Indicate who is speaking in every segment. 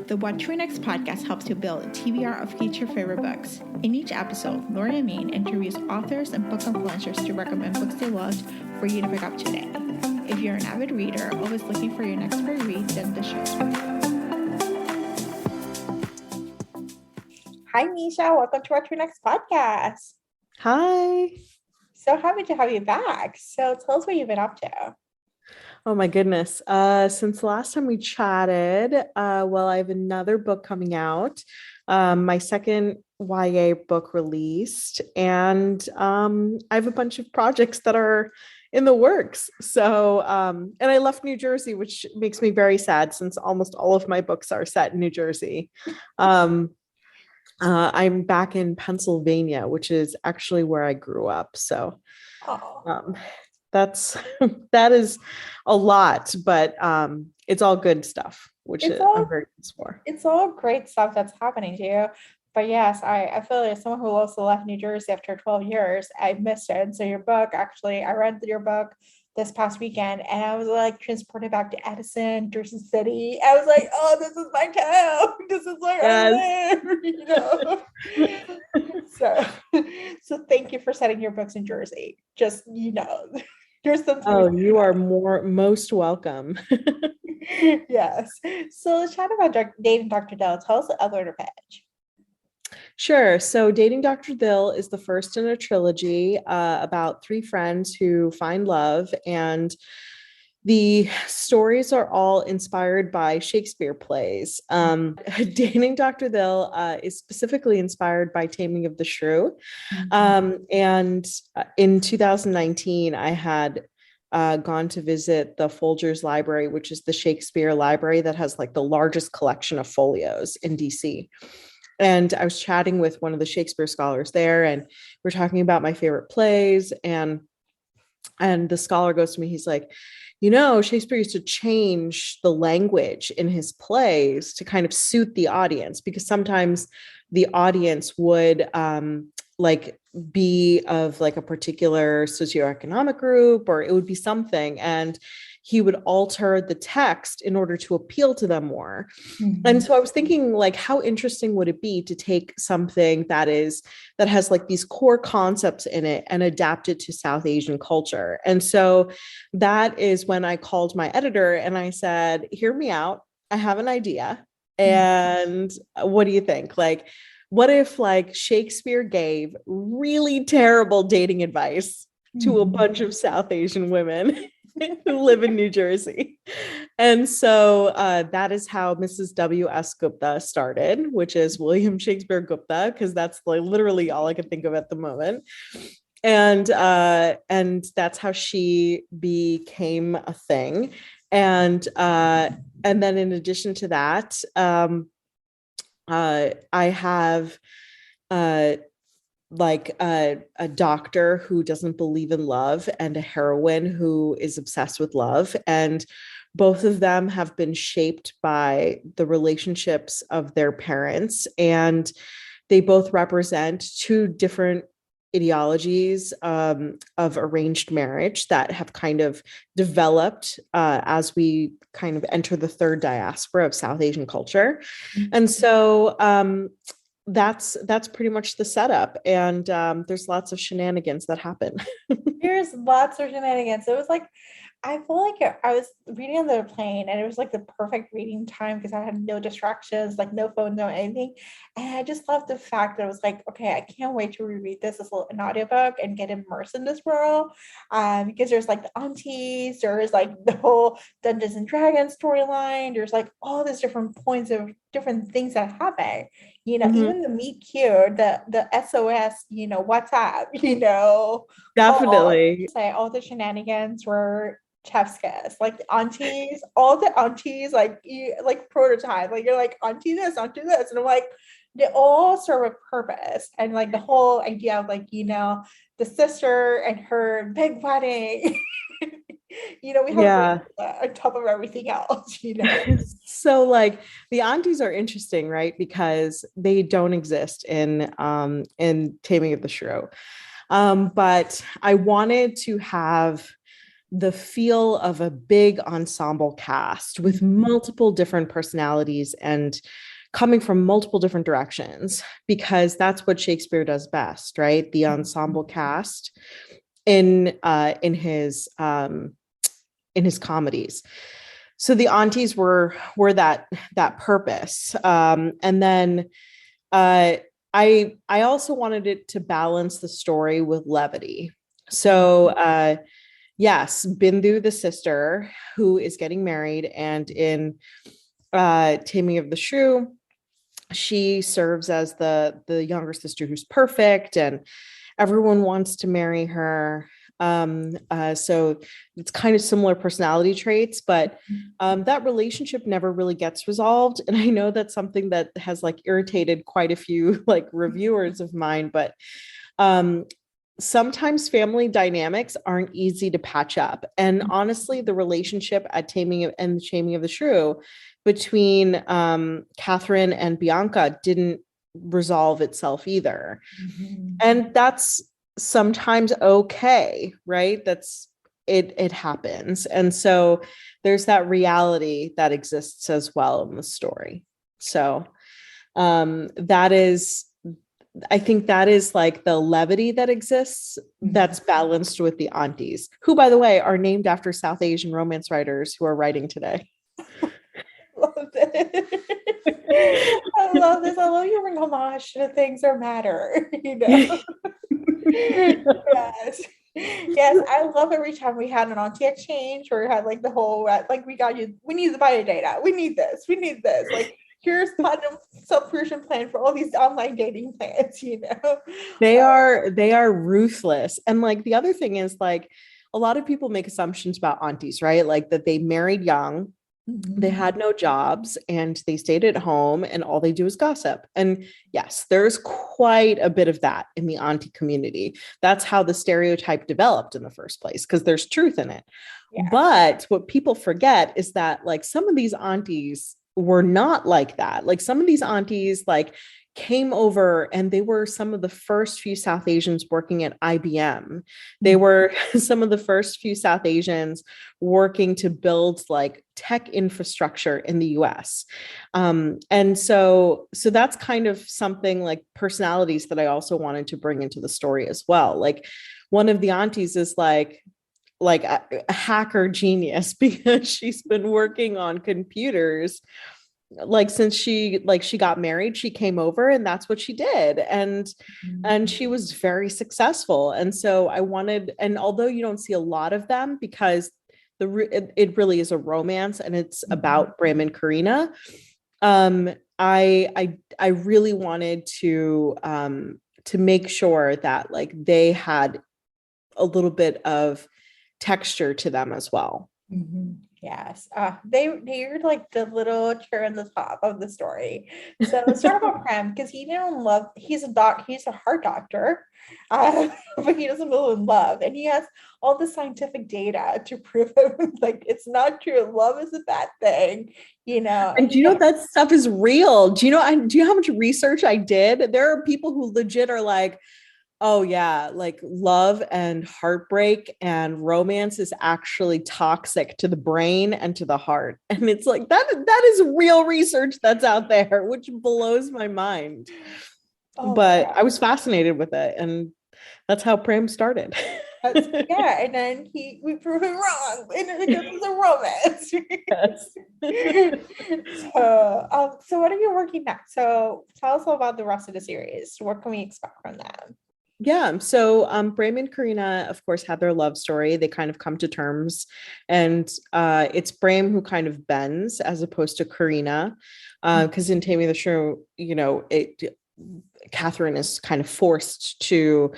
Speaker 1: The What to Read Next podcast helps you build a TBR of future favorite books. In each episode, Lori and Maine interviews authors and book influencers to recommend books they loved for you to pick up today. If you're an avid reader, always looking for your next great read, then the show's for you. Hi, Nisha. Welcome to our What to Read Next podcast.
Speaker 2: Hi.
Speaker 1: So happy to have you back. So tell us what you've been up to.
Speaker 2: Oh my goodness. Since the last time we chatted, I have another book coming out, my second YA book released, and I have a bunch of projects that are in the works. So, and I left New Jersey, which makes me very sad since almost all of my books are set in New Jersey. I'm back in Pennsylvania, which is actually where I grew up. So, that is a lot, but it's all good stuff, I'm very grateful for.
Speaker 1: It's all great stuff that's happening to you. But yes, I feel like someone who also left New Jersey after 12 years, I missed it. And so your book, actually, I read your book this past weekend and I was like transported back to Edison, Jersey City. I was like, oh, this is my town. This is where I live, So thank you for setting your books in Jersey. Just,
Speaker 2: you are most welcome.
Speaker 1: Yes. So let's chat about Dating Dr. Dill. Tell us the elevator pitch.
Speaker 2: Sure. So Dating Dr. Dill is the first in a trilogy about three friends who find love, and the stories are all inspired by Shakespeare plays. Dating Dr. Dill is specifically inspired by Taming of the Shrew. And in 2019, I had gone to visit the Folgers Library, which is the Shakespeare library that has like the largest collection of folios in DC. And I was chatting with one of the Shakespeare scholars there, and we're talking about my favorite plays. And the scholar goes to me, he's like, Shakespeare used to change the language in his plays to kind of suit the audience, because sometimes the audience would be of like a particular socioeconomic group, or it would be something, and he would alter the text in order to appeal to them more. And so I was thinking, like, how interesting would it be to take something that has like these core concepts in it and adapt it to South Asian culture. And so that is when I called my editor and I said, hear me out. I have an idea. And what do you think? Like, what if like Shakespeare gave really terrible dating advice to a bunch of South Asian women who live in New Jersey? And so that is how Mrs. W.S. Gupta started, which is William Shakespeare Gupta, because that's like literally all I can think of at the moment. And that's how she became a thing. And then in addition to that, I have a doctor who doesn't believe in love and a heroine who is obsessed with love. And both of them have been shaped by the relationships of their parents. And they both represent two different ideologies of arranged marriage that have kind of developed as we kind of enter the third diaspora of South Asian culture. And so that's pretty much the setup. And there's lots of shenanigans that happen.
Speaker 1: There's lots of shenanigans. It was like, I feel like I was reading on the plane and it was like the perfect reading time because I had no distractions, like no phone, no anything. And I just loved the fact that it was like, okay, I can't wait to reread this as an audiobook and get immersed in this world. Because there's like the aunties, there's like the whole Dungeons and Dragons storyline. There's like all these different points of different things that happen. Even the meet cute, the SOS, WhatsApp,
Speaker 2: Definitely.
Speaker 1: All the shenanigans were chef's kiss. Like all the aunties, like prototype. Like you're like auntie this, and I'm like, they all serve a purpose. And like the whole idea of like the sister and her big wedding. We have on top of everything else.
Speaker 2: So like the aunties are interesting, right? Because they don't exist in Taming of the Shrew. But I wanted to have the feel of a big ensemble cast with multiple different personalities and coming from multiple different directions, because that's what Shakespeare does best, right? The ensemble cast in his comedies. So the aunties were that purpose, and then I also wanted it to balance the story with levity. So yes, Bindu, the sister who is getting married, and in Taming of the Shrew, she serves as the younger sister who's perfect, and everyone wants to marry her. So it's kind of similar personality traits, but that relationship never really gets resolved. And I know that's something that has like irritated quite a few like reviewers of mine, but sometimes family dynamics aren't easy to patch up. And honestly, the relationship at Taming and the Shaming of the Shrew between Catherine and Bianca didn't resolve itself either. And that's sometimes okay, right? That's it happens. And so there's that reality that exists as well in the story. So that is, I think that is like the levity that exists that's balanced with the aunties, who, by the way, are named after South Asian romance writers who are writing today.
Speaker 1: Love it. I love this. I love you bring homage to things that matter, you know? Yes. Yes, I love every time we had an auntie exchange where we had like the whole like we got you, we need the bio data, we need this. Like here's platinum subscription plan for all these online dating plans, you know.
Speaker 2: They are ruthless. And like the other thing is like a lot of people make assumptions about aunties, right? Like that they married young, they had no jobs, and they stayed at home, and all they do is gossip. And yes, there's quite a bit of that in the auntie community. That's how the stereotype developed in the first place, because there's truth in it.
Speaker 1: Yeah.
Speaker 2: But what people forget is that like some of these aunties were not like that. Like some of these aunties like came over, and they were some of the first few South Asians working at IBM. They were some of the first few South Asians working to build like tech infrastructure in the US. And so that's kind of something like personalities that I also wanted to bring into the story as well. Like one of the aunties is like a hacker genius because she's been working on computers like since she got married. She came over and that's what she did, and she was very successful. And so I wanted, and although you don't see a lot of them because it really is a romance and it's about Bram and Karina, I really wanted to make sure that like they had a little bit of texture to them as well.
Speaker 1: Yes, they're like the little cherry on the top of the story. So let's talk about Prem, because he didn't love. He's a heart doctor, but he doesn't believe in love, and he has all the scientific data to prove it. Like it's not true. Love is a bad thing, you know.
Speaker 2: And do you know that stuff is real? Do you know how much research I did? There are people who legit are like, oh yeah, like love and heartbreak and romance is actually toxic to the brain and to the heart. And it's like that is real research that's out there, which blows my mind. But I was fascinated with it, and that's how Prem started.
Speaker 1: Yeah, and then we prove him wrong, and then it becomes a romance. Yes. So what are you working next? So tell us all about the rest of the series. What can we expect from them?
Speaker 2: Yeah. So Bram and Karina, of course, had their love story. They kind of come to terms. And it's Bram who kind of bends as opposed to Karina. Because in Taming the Shrew, you know, Catherine is kind of forced to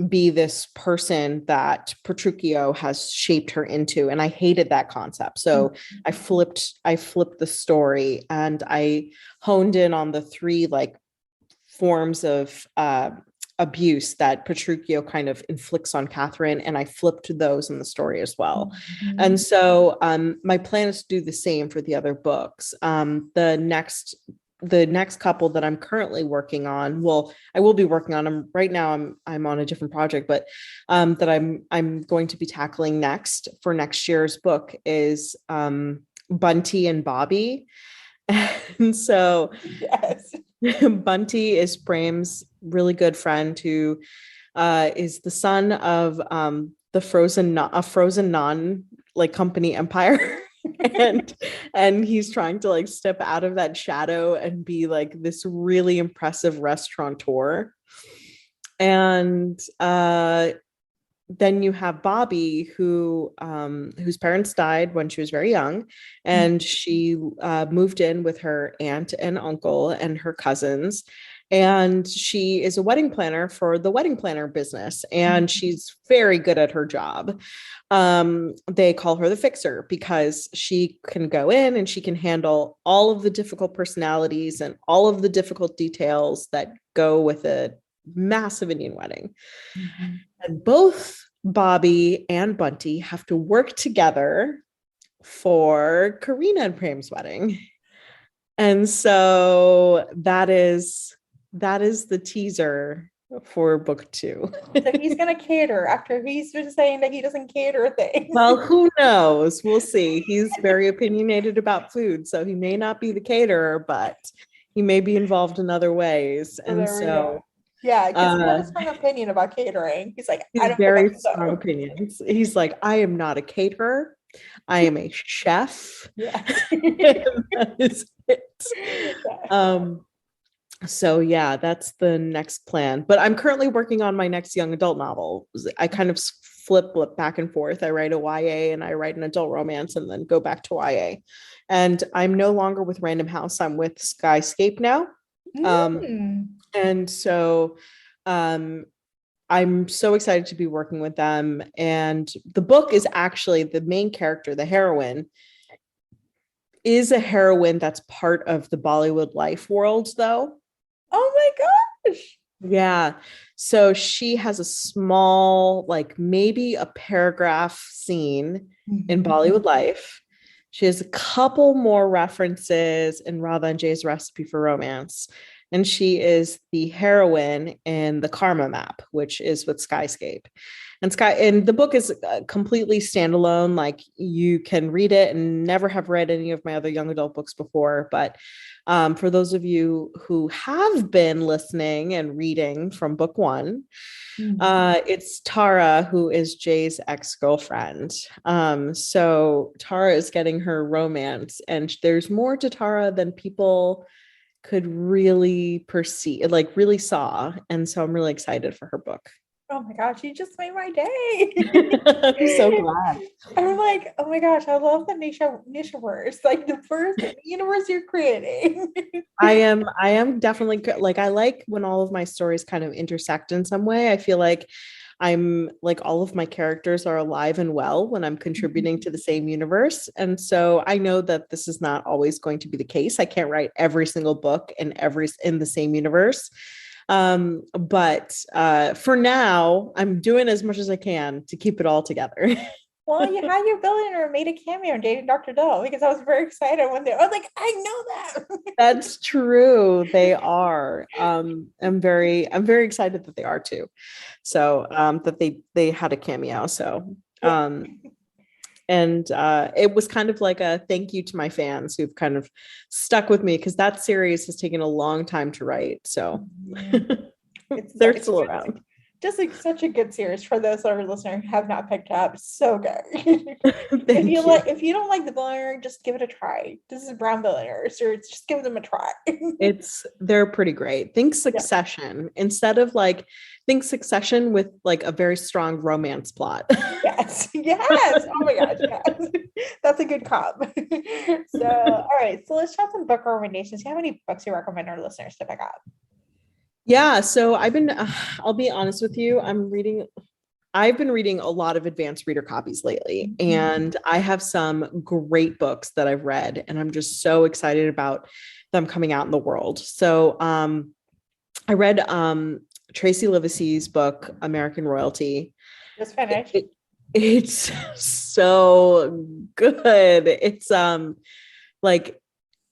Speaker 2: be this person that Petruchio has shaped her into. And I hated that concept. So I flipped the story, and I honed in on the three like forms of abuse that Petruchio kind of inflicts on Catherine, and I flipped those in the story as well. And so my plan is to do the same for the other books. The next the next couple that I'm currently working on, well, I will be working on them right now. I'm on a different project, but that I'm going to be tackling next for next year's book is Bunty and Bobby. And so
Speaker 1: Yes.
Speaker 2: Bunty is Prem's really good friend who is the son of the frozen non like company empire. and he's trying to like step out of that shadow and be like this really impressive restaurateur. And then you have Bobby, who whose parents died when she was very young, and she moved in with her aunt and uncle and her cousins. And she is a wedding planner for the wedding planner business, and she's very good at her job. They call her the fixer because she can go in and she can handle all of the difficult personalities and all of the difficult details that go with a massive Indian wedding. And both Bobby and Bunty have to work together for Karina and Prem's wedding. And so that is the teaser for book 2.
Speaker 1: So he's gonna cater after he's been saying that he doesn't cater things.
Speaker 2: Well, who knows? We'll see. He's very opinionated about food, so he may not be the caterer, but he may be involved in other ways. And so
Speaker 1: yeah, because he has a strong opinion about catering. He's like, I don't
Speaker 2: very strong opinions. He's like, I am not a caterer. I am a chef.
Speaker 1: Yeah.
Speaker 2: That is it. So yeah, that's the next plan. But I'm currently working on my next young adult novel. I kind of flip back and forth. I write a YA and I write an adult romance and then go back to YA. And I'm no longer with Random House. I'm with Skyscape now. And so I'm so excited to be working with them. And the book is actually the main character, the heroine, is a heroine that's part of the Bollywood life world, though.
Speaker 1: Oh my gosh.
Speaker 2: Yeah. So she has a small, like maybe a paragraph scene in Bollywood life. She has a couple more references in Radha and Jay's Recipe for Romance. And she is the heroine in the Karma Map, which is with Skyscape. And the book is completely standalone. Like you can read it and never have read any of my other young adult books before. But for those of you who have been listening and reading from book 1, it's Tara, who is Jay's ex-girlfriend. So Tara is getting her romance, and there's more to Tara than people could really perceive, like really saw. And so I'm really excited for her book.
Speaker 1: Oh my gosh, you just made my day.
Speaker 2: I'm so glad.
Speaker 1: I'm like, oh my gosh, I love the Nisha-verse, like the first universe you're creating.
Speaker 2: I am definitely like, I like when all of my stories kind of intersect in some way. I feel like I'm like all of my characters are alive and well when I'm contributing to the same universe. And so I know that this is not always going to be the case. I can't write every single book in the same universe. But for now, I'm doing as much as I can to keep it all together.
Speaker 1: Well, you had your billionaire made a cameo in Dating Dr. Doe because I was very excited when I was like, I know that.
Speaker 2: That's true. They are. I'm very excited that they are too. So that they had a cameo. So and it was kind of like a thank you to my fans who've kind of stuck with me, because that series has taken a long time to write. So they're still around.
Speaker 1: Just like such a good series for those that are listening who have not picked up. So good. If you don't like the billionaire, just give it a try. This is Brown Billionaires, or just give them a try.
Speaker 2: They're pretty great. Think Succession instead of like think Succession with like a very strong romance plot.
Speaker 1: Yes. Oh my gosh, yes. That's a good comp. So all right, so let's chat some book recommendations. Do you have any books you recommend our listeners to pick up?
Speaker 2: Yeah, so I'll be honest with you, I've been reading a lot of advanced reader copies lately, and I have some great books that I've read, and I'm just so excited about them coming out in the world. So I read Tracy Livesey's book, American Royalty.
Speaker 1: Just finished.
Speaker 2: It's so good. It's like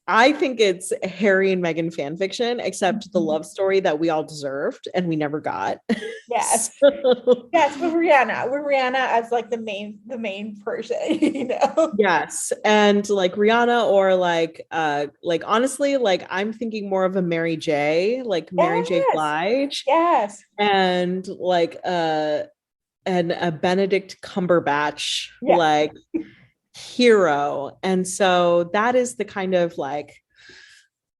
Speaker 2: I think it's Harry and Meghan fan fiction, except the
Speaker 1: Mhm.
Speaker 2: love story that we all deserved and we never got.
Speaker 1: Yes.
Speaker 2: So,
Speaker 1: Yes, with Rihanna as like the main person, you know.
Speaker 2: yes, and like Rihanna or like honestly, like I'm thinking more of a Mary J, like Mary J.
Speaker 1: Yes.
Speaker 2: Blige,
Speaker 1: Yes.
Speaker 2: and like and a Benedict Cumberbatch
Speaker 1: Yeah.
Speaker 2: like hero. And so that is the kind of like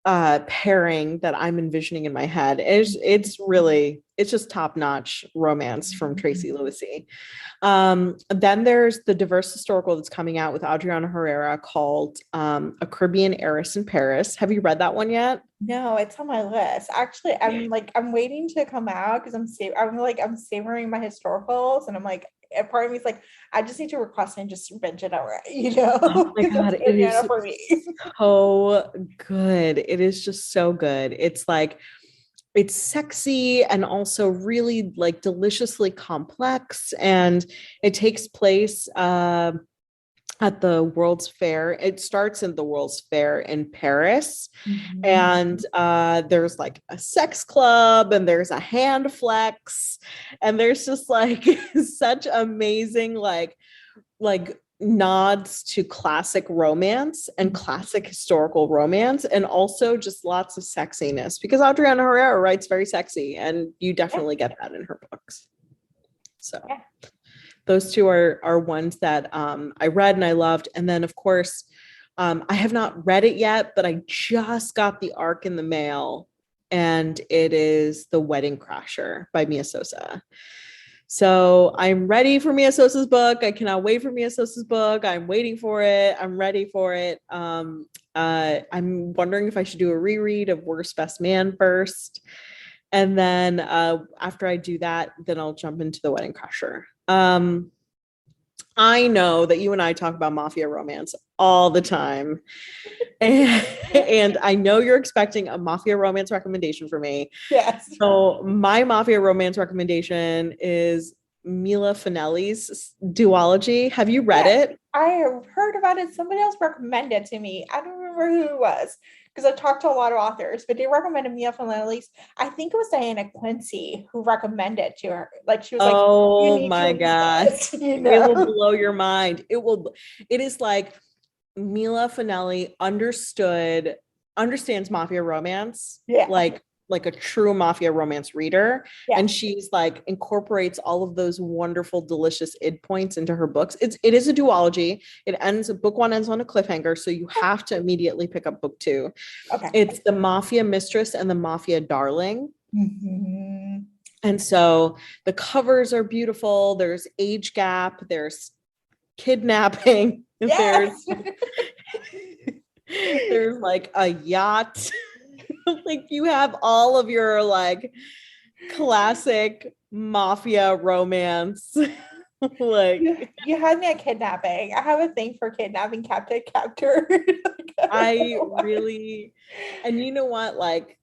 Speaker 2: pairing that I'm envisioning in my head. It's really it's just top-notch romance from Tracy Lewisi. Then there's the diverse historical that's coming out with Adriana Herrera called A Caribbean Heiress in Paris. Have you read that one yet?
Speaker 1: No, it's on my list. Actually, I'm waiting to come out because I'm savoring my historicals, and I'm like, a part of me is like, I just need to request and just binge it outright, you
Speaker 2: Oh
Speaker 1: know,
Speaker 2: my
Speaker 1: because that's
Speaker 2: God, it
Speaker 1: Ariana
Speaker 2: is
Speaker 1: for me.
Speaker 2: so good. It is just so good. It's like it's sexy and also really like deliciously complex, and it takes place at the World's Fair. It starts in the World's Fair in Paris,
Speaker 1: Mhm.
Speaker 2: and there's like a sex club, and there's a hand flex, and there's just like such amazing like nods to classic romance and classic historical romance, and also just lots of sexiness because Adriana Herrera writes very sexy, and you
Speaker 1: Yeah,
Speaker 2: definitely get that in her books. So
Speaker 1: yeah.
Speaker 2: those two are ones that I read and I loved. And then of course, I have not read it yet, but I just got the arc in the mail, and it is The Wedding Crasher by Mia Sosa. So I'm ready for Mia Sosa's book. I cannot wait for Mia Sosa's book. I'm waiting for it. I'm ready for it. I'm wondering if I should do a reread of Worst Best Man first. And then after I do that, then I'll jump into The Wedding Crasher. I know that you and I talk about mafia romance all the time. And I know you're expecting a mafia romance recommendation for me.
Speaker 1: Yes.
Speaker 2: So my mafia romance recommendation is Mila Finelli's duology. Have you read
Speaker 1: Yes.
Speaker 2: it?
Speaker 1: I have heard about it. Somebody else recommended it to me. I don't remember who it was because I talked to a lot of authors, but they recommended me from at least I think it was Diana Quincy who recommended it to her. Like she was like, you
Speaker 2: Oh
Speaker 1: need to
Speaker 2: my
Speaker 1: read
Speaker 2: God.
Speaker 1: this, you
Speaker 2: It will
Speaker 1: know?
Speaker 2: blow your mind. It is like Mila Finelli understands mafia romance,
Speaker 1: Yeah.
Speaker 2: like a true mafia romance reader,
Speaker 1: Yeah.
Speaker 2: and she's like incorporates all of those wonderful delicious id points into her books. It is a duology. Book one ends on a cliffhanger, so you have to immediately pick up book two.
Speaker 1: Okay.
Speaker 2: It's the mafia mistress and the mafia darling.
Speaker 1: Mhm.
Speaker 2: And so the covers are beautiful. There's age gap, there's kidnapping, there's
Speaker 1: Yes.
Speaker 2: there's like a yacht. Like you have all of your like classic mafia romance.
Speaker 1: you,
Speaker 2: Like
Speaker 1: you had me at kidnapping. I have a thing for kidnapping captive captor. I don't
Speaker 2: I
Speaker 1: know why.
Speaker 2: really, and you know what? Like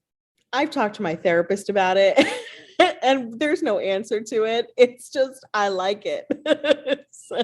Speaker 2: I've talked to my therapist about it, and there's no answer to it. It's just I like it. So,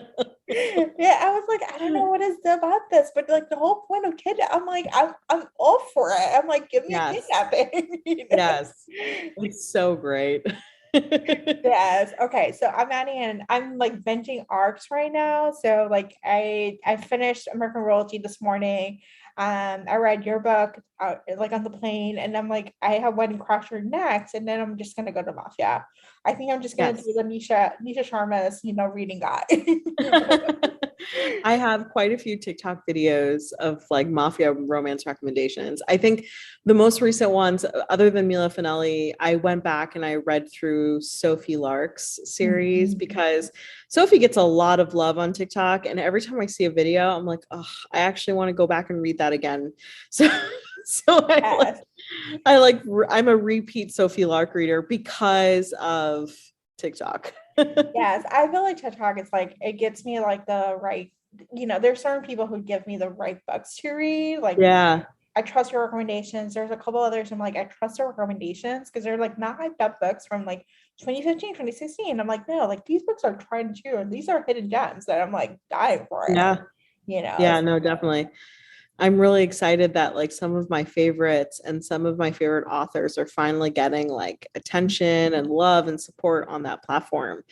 Speaker 1: Yeah, I was like, I don't know what is about this, but like the whole point of I'm like, I'm all for it. I'm like, give me a
Speaker 2: yes,
Speaker 1: kidnapping, you
Speaker 2: yes,
Speaker 1: know?
Speaker 2: it's so great.
Speaker 1: Yes. Okay. So I'm adding in, I'm like binging arcs right now. So like I finished American Royalty this morning. I read your book out like on the plane, and I'm like, I have Wedding Crasher next, and then I'm just gonna go to Mafia. I think I'm just gonna do
Speaker 2: Yes.
Speaker 1: the Nisha Sharma's, reading guide. You know?
Speaker 2: I have quite a few TikTok videos of like mafia romance recommendations. I think the most recent ones, other than Mila Finelli, I went back and I read through Sophie Lark's series
Speaker 1: Mhm.
Speaker 2: because Sophie gets a lot of love on TikTok. And every time I see a video, I'm like, oh, I actually want to go back and read that again. So, so
Speaker 1: Yes.
Speaker 2: I'm a repeat Sophie Lark reader because of TikTok.
Speaker 1: Yes, I feel like TikTok is like it gets me like the right, there's certain people who give me the right books to read. Like
Speaker 2: Yeah.
Speaker 1: I trust your recommendations. There's a couple others I'm like, I trust your recommendations because they're like not hyped up books from like 2015, 2016. I'm like, no, like these books are tried and true and these are hidden gems that I'm like dying for it,
Speaker 2: Yeah.
Speaker 1: you know.
Speaker 2: Yeah, no, definitely. I'm really excited that like some of my favorites and some of my favorite authors are finally getting like attention and love and support on that platform,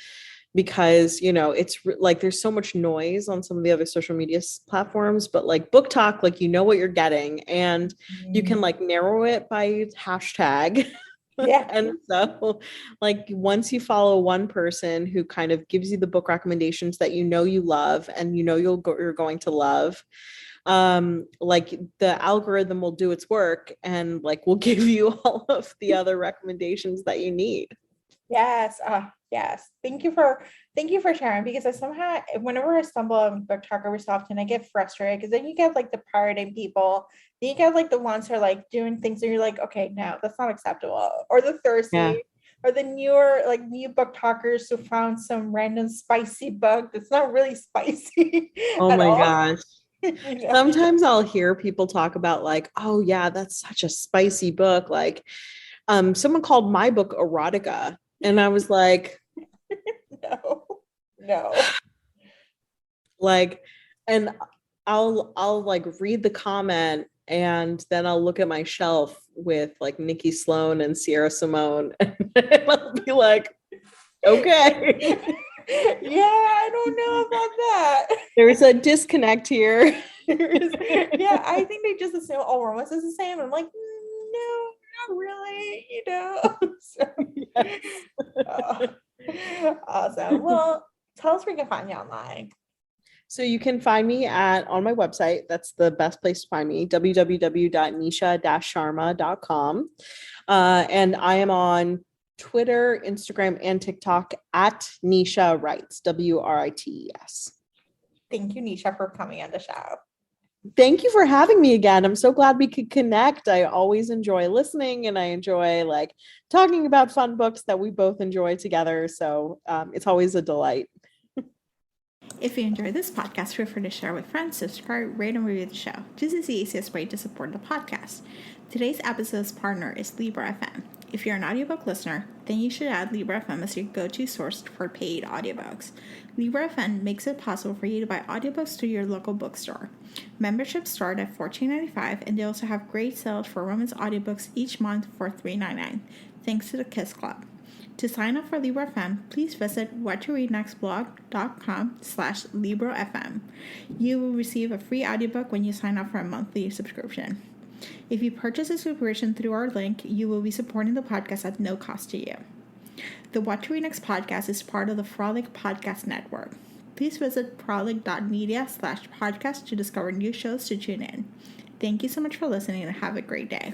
Speaker 2: because it's like there's so much noise on some of the other social media platforms, but like Book Talk, like what you're getting, and you can like narrow it by hashtag.
Speaker 1: Yeah.
Speaker 2: And so like once you follow one person who kind of gives you the book recommendations that you love and you're going to love, like the algorithm will do its work and like will give you all of the other recommendations that you need.
Speaker 1: Yes. Yes. Thank you for sharing, because I somehow, whenever I stumble on Book Talk every so often, I get frustrated because then you get like the pirating people, then you get like the ones who are like doing things and you're like, okay, no, that's not acceptable. Or the
Speaker 2: Yeah.
Speaker 1: thirsty, or the newer, like new book talkers who found some random spicy book that's not really spicy
Speaker 2: Oh
Speaker 1: at
Speaker 2: my
Speaker 1: all.
Speaker 2: gosh. Sometimes I'll hear people talk about like, oh yeah, that's such a spicy book. Like, someone called my book erotica. And I was
Speaker 1: No, no.
Speaker 2: like, and I'll like read the comment and then I'll look at my shelf with like Nikki Sloan and Sierra Simone and I'll be like, okay.
Speaker 1: Yeah, I don't know about that.
Speaker 2: There's a disconnect here.
Speaker 1: Yeah, I think they just assume all romance is the same. I'm like, no, not really, So,
Speaker 2: Yes.
Speaker 1: uh, awesome. Well, tell us where we can find you online.
Speaker 2: So you can find me on my website. That's the best place to find me, www.nisha-sharma.com. And I am on Twitter, Instagram, and TikTok at Nisha Writes, WRITES.
Speaker 1: Thank you, Nisha, for coming on the show.
Speaker 2: Thank you for having me again. I'm so glad we could connect. I always enjoy listening and I enjoy like talking about fun books that we both enjoy together. So it's always a delight.
Speaker 3: If you enjoyed this podcast, feel free to share with friends, subscribe, rate, and review the show. This is the easiest way to support the podcast. Today's episode's partner is Libra FM. If you're an audiobook listener, then you should add Libra FM as your go-to source for paid audiobooks. Libra FM makes it possible for you to buy audiobooks through your local bookstore. Memberships start at $14.95, and they also have great sales for romance audiobooks each month for $3.99, thanks to the Kiss Club. To sign up for Libra FM, please visit whattoreadnextblog.com/LibraFM. You will receive a free audiobook when you sign up for a monthly subscription. If you purchase a subscription through our link, you will be supporting the podcast at no cost to you. The What to Read Next podcast is part of the Frolic Podcast Network. Please visit frolic.media/podcast to discover new shows to tune in. Thank you so much for listening and have a great day.